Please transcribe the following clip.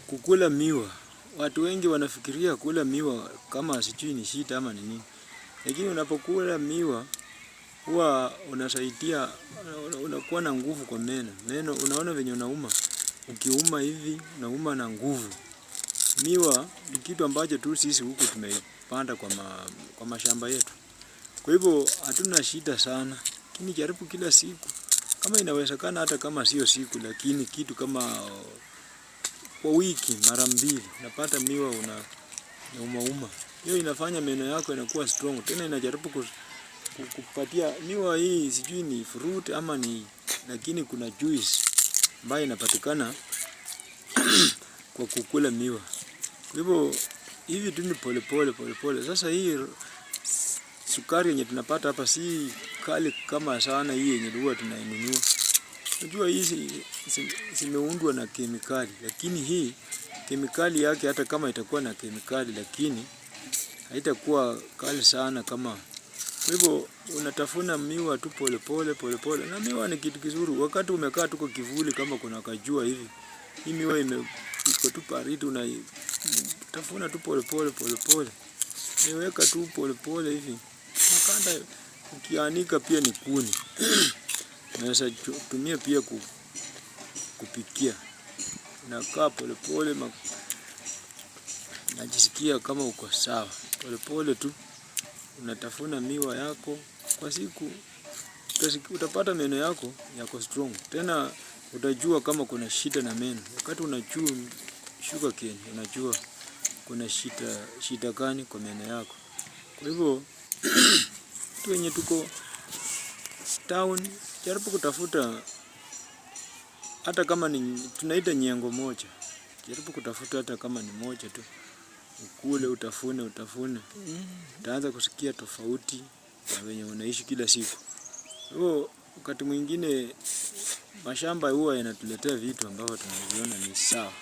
Kukula miwa. Watu wengi wanafikiria kula miwa kama sijui ni shida ama ni nini. Lakini unapokula miwa huwa unasaidia, unakuwa na nguvu kwa meno. Meno unaona venye unauma. Ukiuma hivi unauma na nguvu. Miwa ni kitu ambacho tu sisi huku tumepanda kwa mashamba yetu. Kwa hivyo hatuna shida sana. Lakini jaribu kila siku. Kama inawezekana hata kama sio siku, lakini kitu kama kwa wiki mara 2 unapata miwa unauma. Hiyo inafanya meno yako yanakuwa strong. Tena inajaribu kupatia miwa hii sijui ni fruit ama ni, lakini kuna juice ambayo inapatikana kwa kukula miwa. Kwa hivyo hivi tu ni pole. Sasa hii sukari yenye tunapata hapa si kali kama sana hii yenye huwa tunainunua. Unajua hizi zimeundwa na kemikali, lakini hii kemikali yake hata kama itakuwa na kemikali, lakini haitakuwa kali sana kama. Kwa hivyo unatafuna miwa tu pole. Na miwa ni kitu kizuri. Wakati umekaa tu kwa kivuli kama kuna kajua hivi, hii miwa iko tu baridi, unatafuna tu pole. Niweka tu pole hivi. Makanda ukianika pia ni kuni. Unaweza tumia pia kupikia. Nakaa pole, najisikia kama uko sawa. Pole tu unatafuna miwa yako kwa siku, utapata meno yako strong. Tena utajua kama kuna shida na meno. Wakati unachua sugar cane, unajua kuna shida gani kwa meno yako. Kwa hivyo tu wenye tuko town, jaribu kutafuta hata kama ni tunaita nyengo moja. Jaribu kutafuta hata kama ni moja tu. Ukule, utafune. Utaanza kusikia tofauti na venye unaishi kila siku. Hivyo wakati mwingine mashamba huwa yanatuletea vitu ambavyo tunaviona ni sawa.